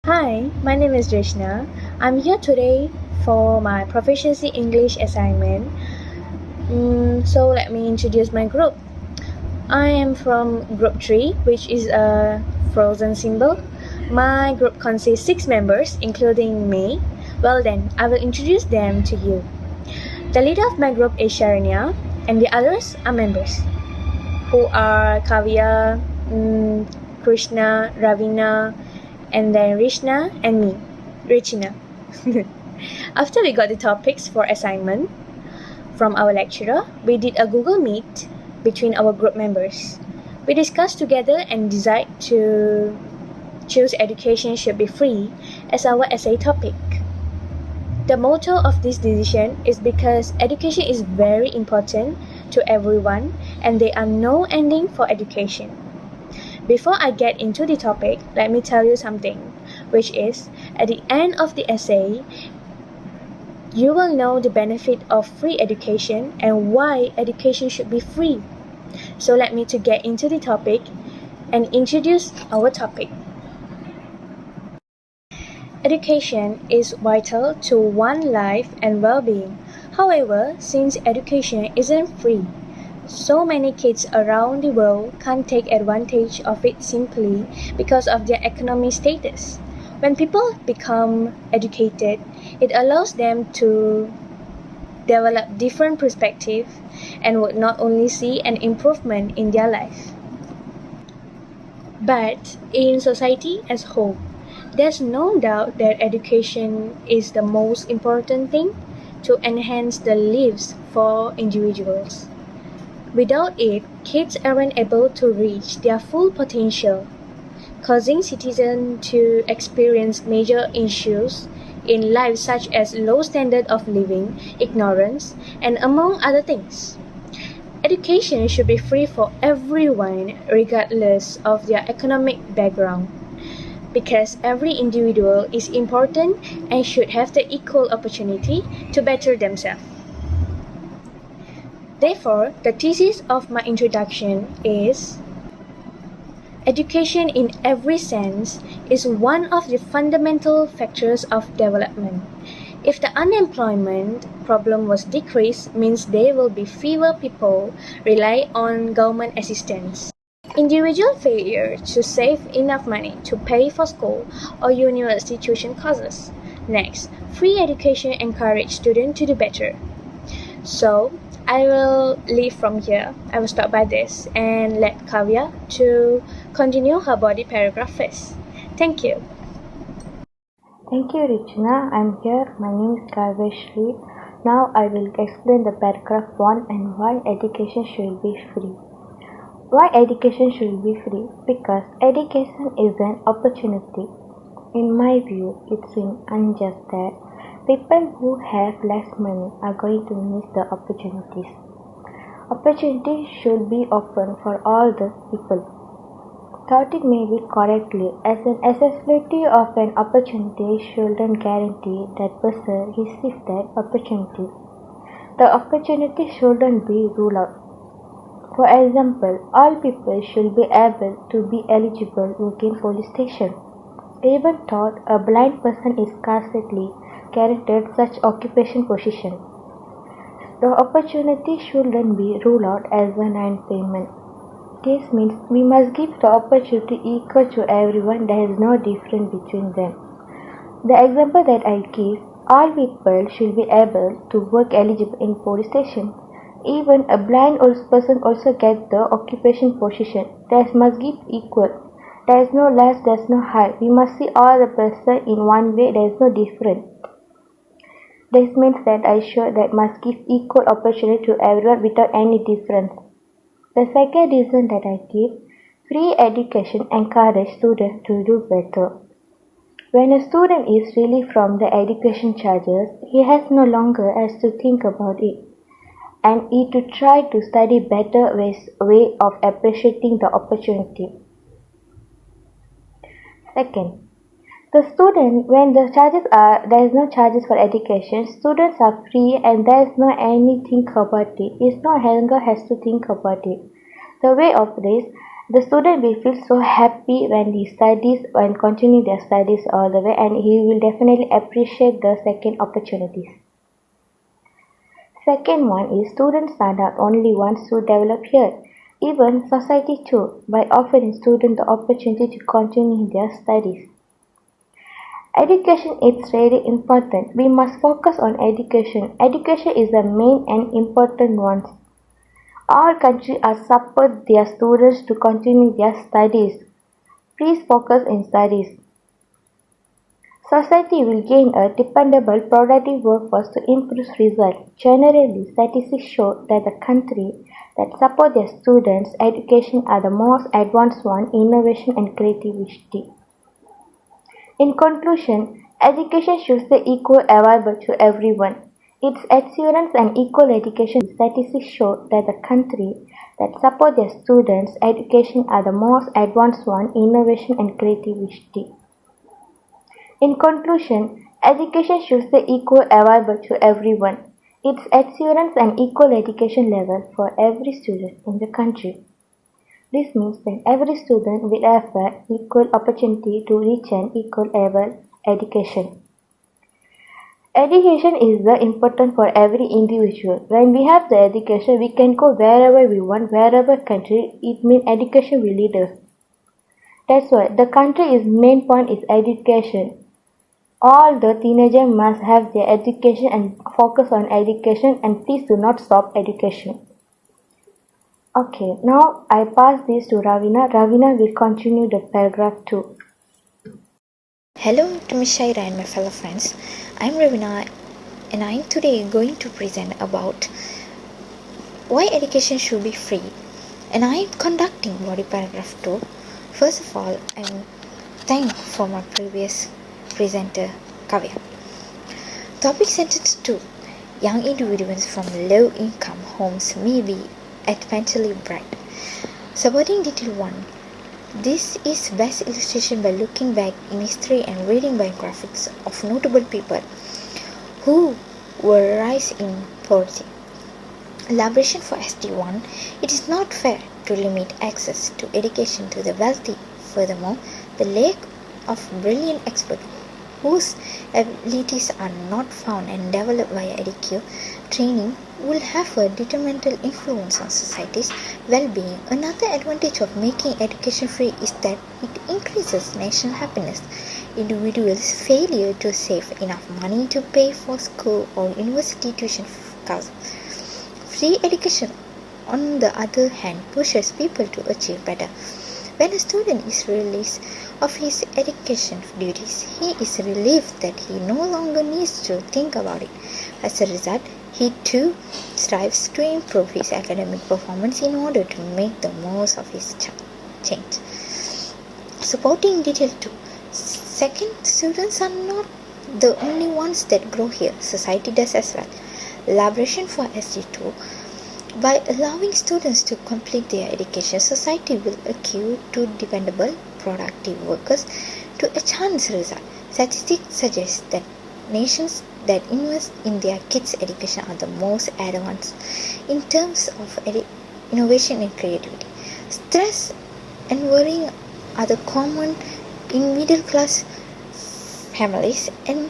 Hi, my name is Rishna. I'm here today for my proficiency English assignment. So let me introduce my group. I am from group 3, which is a frozen symbol. My group consists 6 members, including me. Well then, I will introduce them to you. The leader of my group is Sharanya, and the others are members, who are Kavya, Krishna, Ravina, and then Rishna and me, Richina. After we got the topics for assignment from our lecturer, we did a Google Meet between our group members. We discussed together and decided to choose education should be free as our essay topic. The motto of this decision is because education is very important to everyone and there are no ending for education. Before I get into the topic, let me tell you something, which is at the end of the essay, you will know the benefit of free education and why education should be free. So let me to get into the topic and introduce our topic. Education is vital to one's life and well-being. However, since education isn't free, so many kids around the world can't take advantage of it simply because of their economic status. When people become educated, it allows them to develop different perspectives and would not only see an improvement in their life, but in society as whole. There's no doubt that education is the most important thing to enhance the lives for individuals. Without it, kids aren't able to reach their full potential, causing citizens to experience major issues in life such as low standard of living, ignorance, and among other things. Education should be free for everyone regardless of their economic background because every individual is important and should have the equal opportunity to better themselves. Therefore, the thesis of my introduction is education in every sense is one of the fundamental factors of development. If the unemployment problem was decreased, means there will be fewer people rely on government assistance. Individual failure to save enough money to pay for school or university tuition costs. Next, free education encourage students to do better. So, I will leave from here. I will stop by this and let Kavya to continue her body paragraph first. Thank you. Thank you, Richna. I'm here. My name is Kaveshri. Now I will explain the paragraph 1 and why education should be free. Why education should be free? Because education is an opportunity. In my view, it seems unjust that people who have less money are going to miss the opportunities. Opportunities should be open for all the people. Thought it may be correctly, as an accessibility of an opportunity shouldn't guarantee that person receives that opportunity. The opportunity shouldn't be ruled out. For example, all people should be able to be eligible to gain police station. Even though a blind person is scarcely guaranteed such occupation position. The opportunity shouldn't be ruled out as a non-payment. This means we must give the opportunity equal to everyone. There is no difference between them. The example that I give, all people should be able to work eligible in police station. Even a blind person also gets the occupation position. That must give equal. There is no less, there is no high. We must see all the person in one way. There is no difference. This means that I show that must give equal opportunity to everyone without any difference. The second reason that I give, free education encourages students to do better. When a student is released from the education charges, he has no longer has to think about it and he to try to study better way of appreciating the opportunity. Second, the student, when there is no charges for education, students are free and there is no anything about it. It's no longer has to think about it. The way of this, The student will feel so happy when he studies and continue their studies all the way, and he will definitely appreciate the second opportunities. Second one is students are not only ones who develop here, even society too, by offering students the opportunity to continue their studies. Education is very important. We must focus on education. Education is the main and important one. All countries are support their students to continue their studies. Please focus in studies. Society will gain a dependable, productive workforce to improve results. Generally, statistics show that the countries that support their students' education are the most advanced one in innovation and creativity. In conclusion, education should be equal available to everyone. Its assurance and equal education statistics show that the countries that support their students' education are the most advanced one in innovation and creativity. In conclusion, education should be equal available to everyone. Its assurance and equal education level for every student in the country. This means that every student will have an equal opportunity to reach an equal level education. Education is the important for every individual. When we have the education, we can go wherever we want, wherever country. It means education will lead us. That's why the country's main point is education. All the teenagers must have their education and focus on education, and please do not stop education. Okay, now I pass this to Ravina. Ravina will continue the paragraph 2. Hello to Miss Shaira and my fellow friends. I'm Ravina and I'm today going to present about why education should be free, and I'm conducting body paragraph 2. First of all, I'm thankful for my previous presenter Kavya. Topic sentence 2. Young individuals from low income homes may be mentally bright. Supporting detail 1. This is best illustration by looking back in history and reading biographies of notable people who were raised in poverty. Elaboration for ST1. It is not fair to limit access to education to the wealthy. Furthermore, the lack of brilliant experts whose abilities are not found and developed via education training will have a detrimental influence on society's well-being. Another advantage of making education free is that it increases national happiness. Individuals' failure to save enough money to pay for school or university tuition costs. Free education, on the other hand, pushes people to achieve better. When a student is released of his education duties, he is relieved that he no longer needs to think about it. As a result, he too strives to improve his academic performance in order to make the most of his change. Supporting detail 2. Second, students are not the only ones that grow here. Society does as well. Elaboration for SG2. By allowing students to complete their education, society will accrue to dependable, productive workers to enhance results. Statistics suggest that nations that invest in their kids' education are the most advanced in terms of innovation and creativity. Stress and worrying are the common in middle class families, and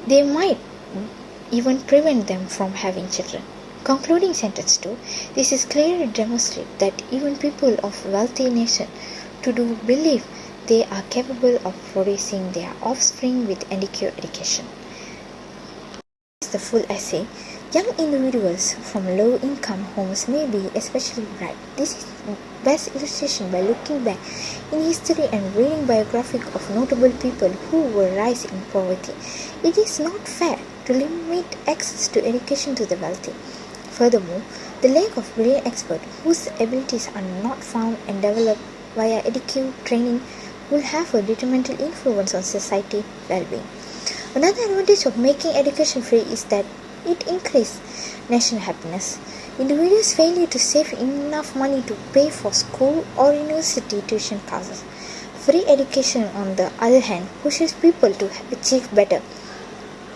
they might even prevent them from having children. Concluding sentence 2. This is clearly demonstrates that even people of wealthy nations do believe they are capable of producing their offspring with adequate education. This is the full essay. Young individuals from low-income homes may be especially bright. This is best illustration by looking back in history and reading biographies of notable people who were raised in poverty. It is not fair to limit access to education to the wealthy. Furthermore, the lack of brilliant experts whose abilities are not found and developed via educational training will have a detrimental influence on society well-being. Another advantage of making education free is that it increases national happiness. Individuals' failure to save enough money to pay for school or university tuition costs. Free education, on the other hand, pushes people to achieve better.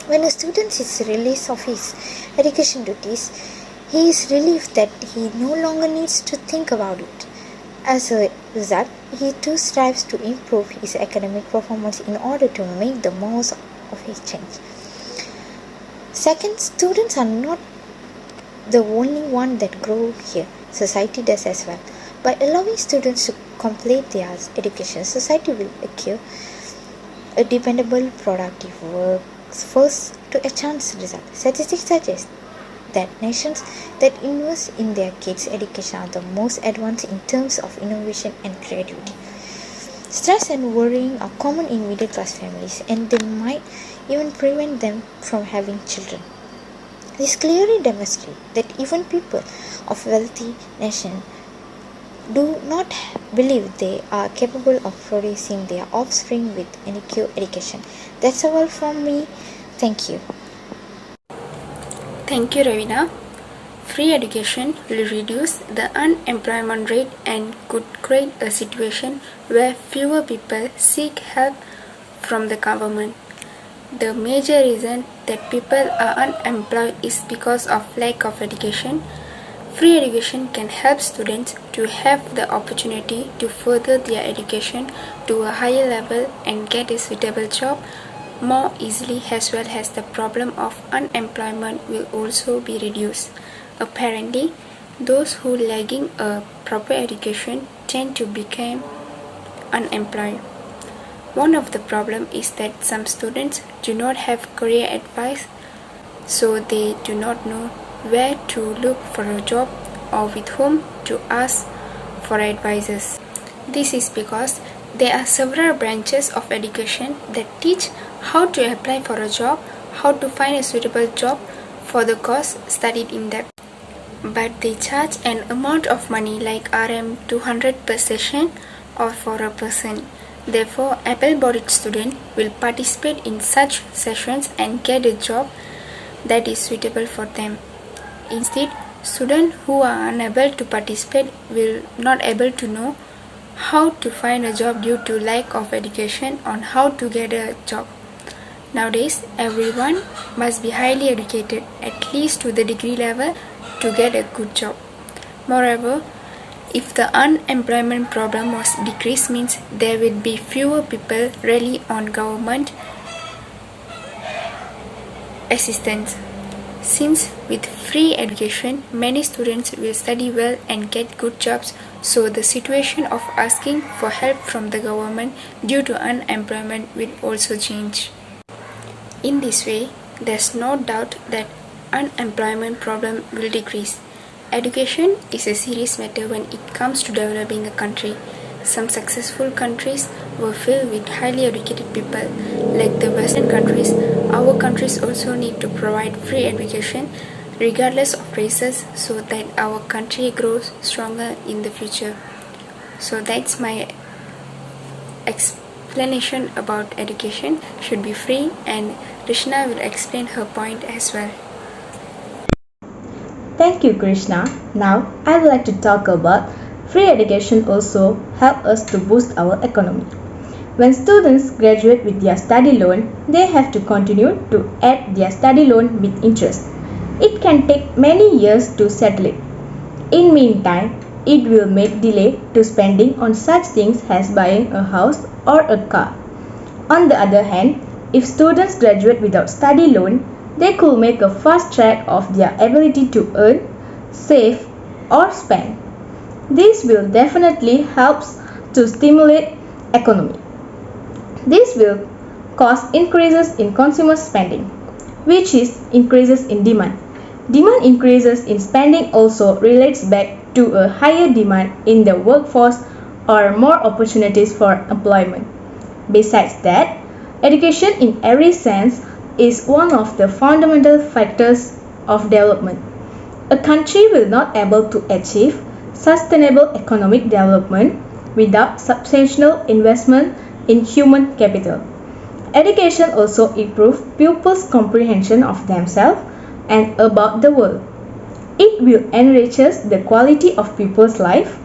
When a student is released of his education duties, he is relieved that he no longer needs to think about it. As a result, he too strives to improve his academic performance in order to make the most of his change. Second, students are not the only one that grow here. Society does as well. By allowing students to complete their education, society will acquire a dependable, productive workforce to a chance result. Statistics suggest that nations that invest in their kids' education are the most advanced in terms of innovation and creativity. Stress and worrying are common in middle class families, and they might even prevent them from having children. This clearly demonstrates that even people of wealthy nations do not believe they are capable of producing their offspring with an equal education. That's all from me. Thank you. Thank you, Ravina. Free education will reduce the unemployment rate and could create a situation where fewer people seek help from the government. The major reason that people are unemployed is because of lack of education. Free education can help students to have the opportunity to further their education to a higher level and get a suitable job more easily, as well as the problem of unemployment will also be reduced. Apparently, those who lagging a proper education tend to become unemployed. One of the problem is that some students do not have career advice, so they do not know where to look for a job or with whom to ask for advices. This is because there are several branches of education that teach how to apply for a job, how to find a suitable job for the course studied in depth. But they charge an amount of money like Rm 200 per session or for a person. Therefore, able-bodied students will participate in such sessions and get a job that is suitable for them. Instead, students who are unable to participate will not able to know how to find a job due to lack of education on how to get a job. Nowadays, everyone must be highly educated, at least to the degree level, to get a good job. Moreover, if the unemployment problem was decreased, means there will be fewer people rely on government assistance. Since with free education, many students will study well and get good jobs, so the situation of asking for help from the government due to unemployment will also change. In this way, there's no doubt that unemployment problem will decrease. Education is a serious matter when it comes to developing a country. Some successful countries were filled with highly educated people. Like the Western countries, our countries also need to provide free education regardless of races so that our country grows stronger in the future. So that's my explanation about education should be free, and Krishna will explain her point as well. Thank you, Krishna. Now, I would like to talk about free education also help us to boost our economy. When students graduate with their study loan, they have to continue to add their study loan with interest. It can take many years to settle it. In meantime, it will make delay to spending on such things as buying a house or a car. On the other hand, if students graduate without study loan, they could make a fast track of their ability to earn, save, or spend. This will definitely help to stimulate economy. This will cause increases in consumer spending, which is increases in demand. Demand increases in spending also relates back to a higher demand in the workforce or more opportunities for employment. Besides that, education in every sense is one of the fundamental factors of development. A country will not be able to achieve sustainable economic development without substantial investment in human capital. Education also improves pupils' comprehension of themselves and about the world. It will enrich the quality of pupils' life.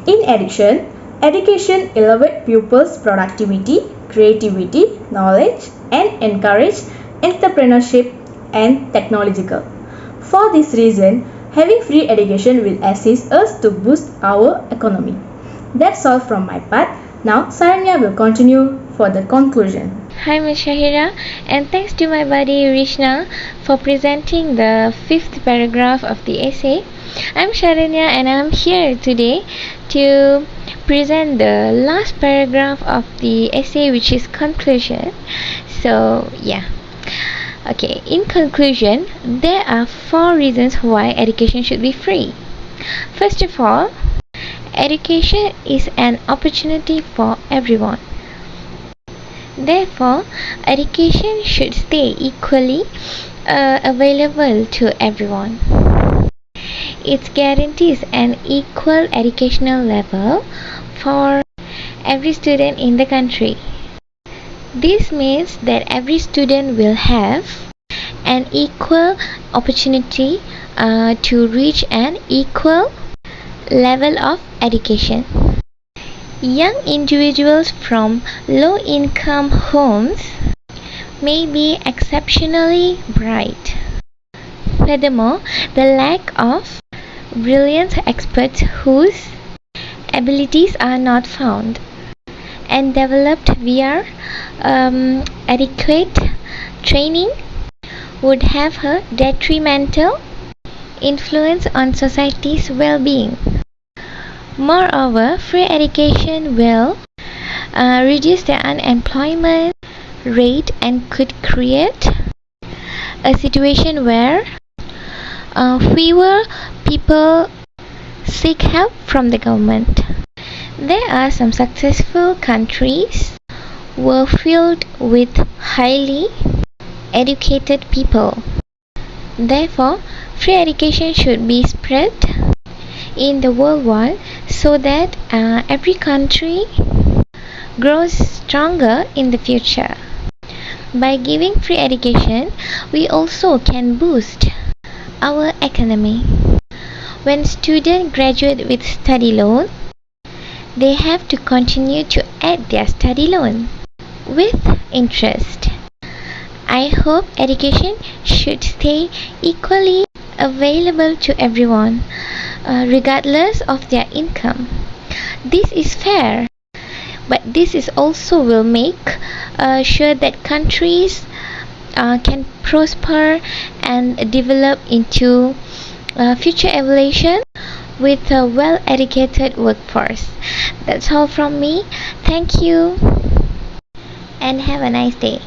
In addition, education elevates pupils' productivity, creativity, knowledge, and encourage entrepreneurship and technological. For this reason, having free education will assist us to boost our economy. That's all from my part. Now Saranya will continue for the conclusion. Hi, Ms. Shahira, and thanks to my buddy Rishna for presenting the fifth paragraph of the essay. I'm Sharanya and I'm here today to present the last paragraph of the essay, which is conclusion. So, yeah. Okay, in conclusion, there are 4 reasons why education should be free. First of all, education is an opportunity for everyone. Therefore, education should stay equally available to everyone. It guarantees an equal educational level for every student in the country. This means that every student will have an equal opportunity to reach an equal level of education. Young individuals from low-income homes may be exceptionally bright. Furthermore, the lack of brilliant experts whose abilities are not found and developed via adequate training would have a detrimental influence on society's well-being. Moreover, free education will reduce the unemployment rate and could create a situation where fewer people seek help from the government. There are some successful countries were filled with highly educated people. Therefore, free education should be spread in the worldwide so that every country grows stronger in the future. By giving free education, we also can boost our economy. When students graduate with study loan, they have to continue to add their study loan with interest. I hope education should stay equally available to everyone, regardless of their income. This is fair, but this is also will make sure that countries can prosper and develop into future evolution with a well-educated workforce. That's all from me. Thank you and have a nice day.